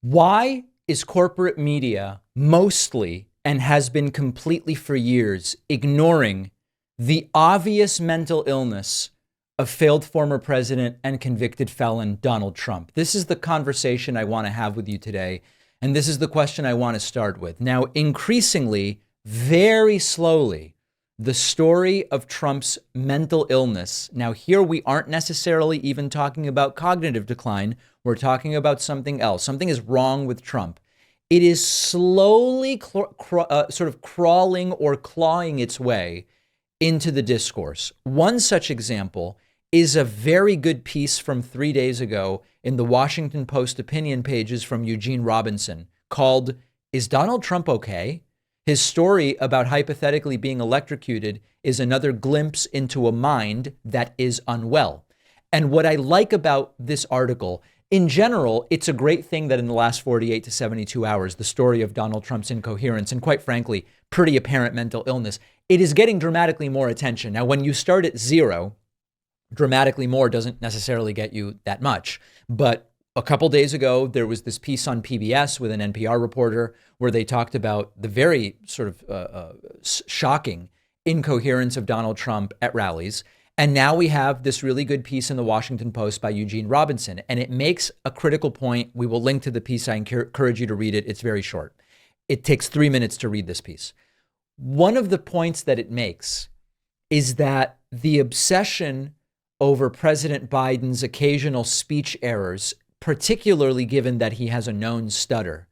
Why is corporate media mostly and has been completely for years ignoring the obvious mental illness of failed former president and convicted felon Donald Trump? This is the conversation I want to have with you today. And this is the question I want to start with. Now, increasingly, very slowly, the story of Trump's mental illness. Now, here we aren't necessarily even talking about cognitive decline. We're talking about something else. Something is wrong with Trump. It is slowly sort of crawling or clawing its way into the discourse. One such example is a very good piece from 3 days ago in the Washington Post opinion pages from Eugene Robinson called, "Is Donald Trump okay?" His story about hypothetically being electrocuted is another glimpse into a mind that is unwell. And what I like about this article, in general, it's a great thing that in the last 48 to 72 hours, the story of Donald Trump's incoherence and, quite frankly, pretty apparent mental illness, it is getting dramatically more attention. Now, when you start at zero, dramatically more doesn't necessarily get you that much. But a couple days ago, there was this piece on PBS with an NPR reporter where they talked about the very sort of shocking incoherence of Donald Trump at rallies. And now we have this really good piece in the Washington Post by Eugene Robinson, and it makes a critical point. We will link to the piece. I encourage you to read it. It's very short. It takes 3 minutes to read this piece. One of the points that it makes is that the obsession over President Biden's occasional speech errors, particularly given that he has a known stutter,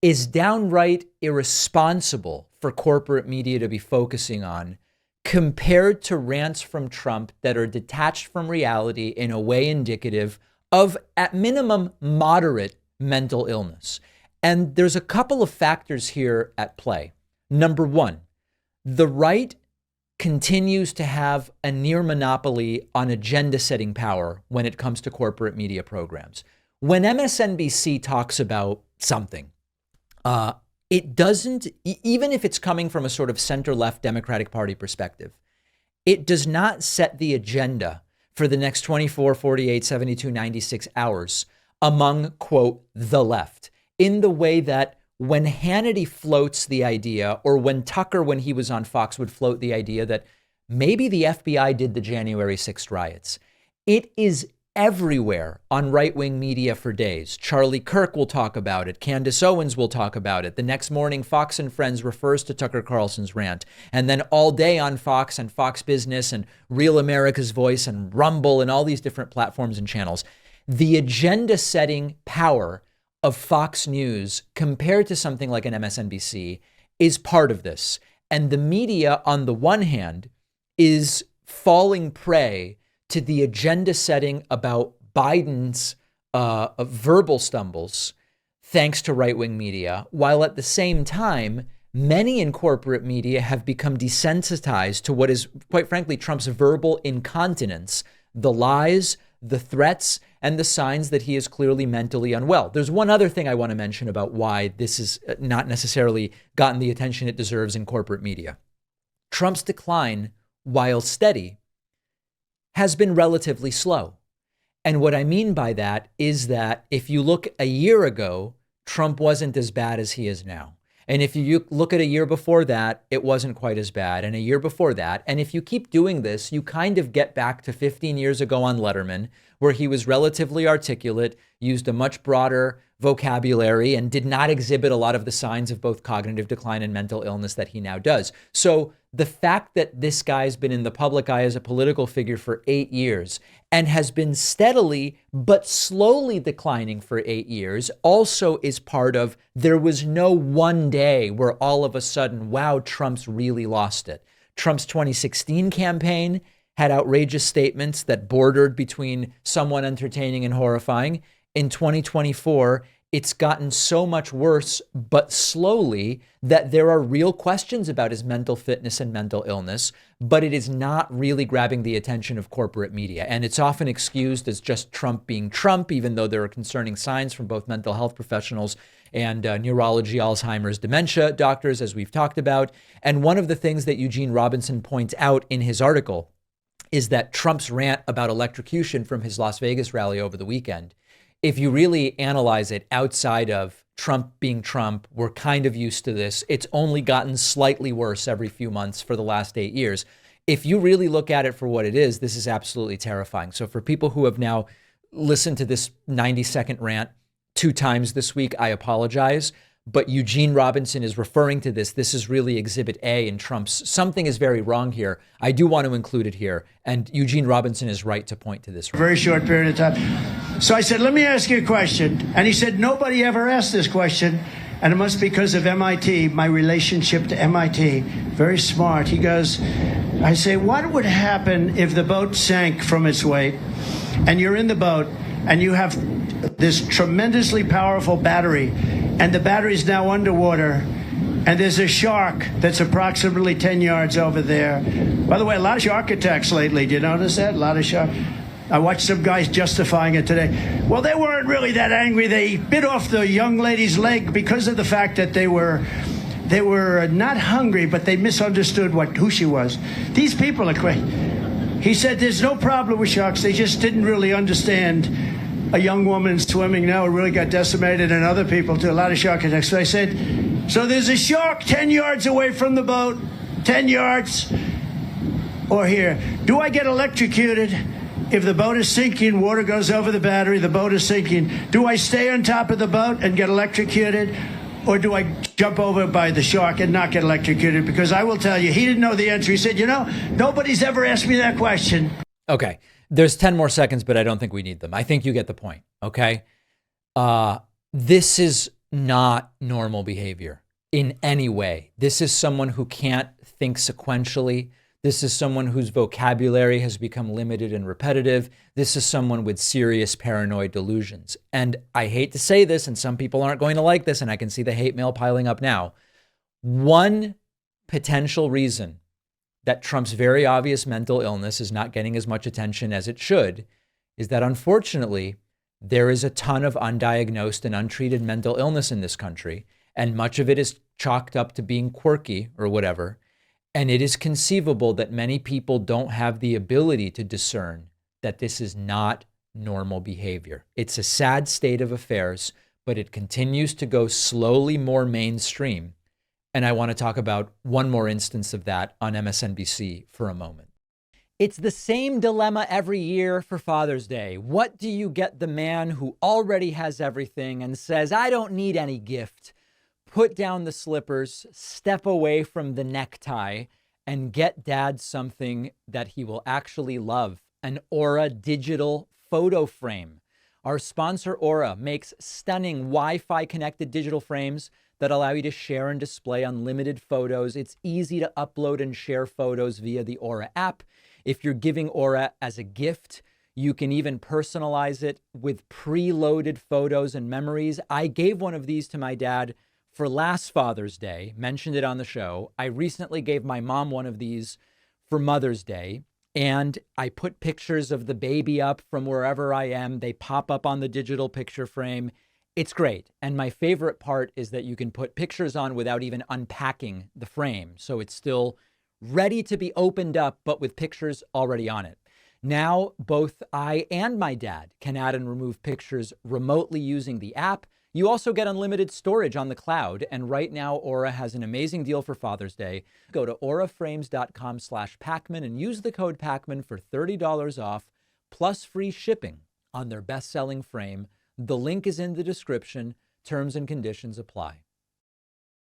is downright irresponsible for corporate media to be focusing on, compared to rants from Trump that are detached from reality in a way indicative of, at minimum, moderate mental illness. And there's a couple of factors here at play. Number one, the right continues to have a near monopoly on agenda setting power when it comes to corporate media programs. When MSNBC talks about something, it doesn't, even if it's coming from a sort of center-left Democratic Party perspective, it does not set the agenda for the next 24, 48, 72, 96 hours among, quote, the left, in the way that when Hannity floats the idea, or when Tucker, when he was on Fox, would float the idea that maybe the FBI did the January 6th riots, it is everywhere on right-wing media for days. Charlie Kirk will talk about it. Candace Owens will talk about it. The next morning, Fox and Friends refers to Tucker Carlson's rant. And then all day on Fox and Fox Business and Real America's Voice and Rumble and all these different platforms and channels, the agenda-setting power of Fox News compared to something like an MSNBC is part of this. And the media, on the one hand, is falling prey to the agenda setting about Biden's verbal stumbles, thanks to right-wing media, while at the same time, many in corporate media have become desensitized to what is, quite frankly, Trump's verbal incontinence, the lies, the threats, and the signs that he is clearly mentally unwell. There's one other thing I want to mention about why this has not necessarily gotten the attention it deserves in corporate media. Trump's decline, while steady, has been relatively slow. And what I mean by that is that if you look a year ago, Trump wasn't as bad as he is now. And if you look at a year before that, it wasn't quite as bad. And a year before that, and if you keep doing this, you kind of get back to 15 years ago on Letterman, where he was relatively articulate, used a much broader vocabulary, and did not exhibit a lot of the signs of both cognitive decline and mental illness that he now does. So the fact that this guy's been in the public eye as a political figure for 8 years and has been steadily but slowly declining for 8 years also is part of, there was no one day where all of a sudden, wow, Trump's really lost it. Trump's 2016 campaign had outrageous statements that bordered between somewhat entertaining and horrifying. In 2024, it's gotten so much worse, but slowly, that there are real questions about his mental fitness and mental illness, but it is not really grabbing the attention of corporate media. And it's often excused as just Trump being Trump, even though there are concerning signs from both mental health professionals and neurology, Alzheimer's, dementia doctors, as we've talked about. And one of the things that Eugene Robinson points out in his article is that Trump's rant about electrocution from his Las Vegas rally over the weekend if you really analyze it outside of Trump being Trump, we're kind of used to this. It's only gotten slightly worse every few months for the last 8 years. If you really look at it for what it is, this is absolutely terrifying. So for people who have now listened to this 90-second rant 2 times this week, I apologize. But Eugene Robinson is referring to this. This is really Exhibit A in Trump's. Something is very wrong here. I do want to include it here. And Eugene Robinson is right to point to this. Very short period of time. So I said, let me ask you a question. And he said, nobody ever asked this question. And it must be because of MIT, my relationship to MIT. Very smart. He goes, I say, what would happen if the boat sank from its weight and you're in the boat and you have this tremendously powerful battery and the battery's now underwater and there's a shark that's approximately 10 yards over there. By the way, a lot of shark attacks lately. Do you notice that? A lot of shark. I watched some guys justifying it today. Well, they weren't really that angry. They bit off the young lady's leg because of the fact that they were not hungry, but they misunderstood who she was. These people are crazy. He said there's no problem with sharks. They just didn't really understand a young woman swimming now really got decimated, and other people too, a lot of shark attacks. So I said, so there's a shark 10 yards away from the boat, 10 yards, or here. Do I get electrocuted if the boat is sinking, water goes over the battery, the boat is sinking? Do I stay on top of the boat and get electrocuted? Or do I jump over by the shark and not get electrocuted? Because I will tell you, he didn't know the answer. He said, nobody's ever asked me that question. Okay. There's 10 more seconds, but I don't think we need them. I think you get the point. Okay. This is not normal behavior in any way. This is someone who can't think sequentially. This is someone whose vocabulary has become limited and repetitive. This is someone with serious paranoid delusions. And I hate to say this, and some people aren't going to like this, and I can see the hate mail piling up now. One potential reason that Trump's very obvious mental illness is not getting as much attention as it should is that, unfortunately, there is a ton of undiagnosed and untreated mental illness in this country, and much of it is chalked up to being quirky or whatever. And it is conceivable that many people don't have the ability to discern that this is not normal behavior. It's a sad state of affairs, but it continues to go slowly more mainstream. And I want to talk about one more instance of that on MSNBC for a moment. It's the same dilemma every year for Father's Day. What do you get the man who already has everything and says, I don't need any gift? Put down the slippers, step away from the necktie, and get dad something that he will actually love. An Aura digital photo frame. Our sponsor Aura makes stunning Wi-Fi connected digital frames that allow you to share and display unlimited photos. It's easy to upload and share photos via the Aura app. If you're giving Aura as a gift, you can even personalize it with preloaded photos and memories. I gave one of these to my dad for last Father's Day, mentioned it on the show. I recently gave my mom one of these for Mother's Day, and I put pictures of the baby up from wherever I am. They pop up on the digital picture frame. It's great. And my favorite part is that you can put pictures on without even unpacking the frame. So it's still ready to be opened up, but with pictures already on it. Now, both I and my dad can add and remove pictures remotely using the app. You also get unlimited storage on the cloud. And right now, Aura has an amazing deal for Father's Day. Go to auraframes.com/Pacman and use the code Pacman for $30 off plus free shipping on their best-selling frame. The link is in the description. Terms and conditions apply.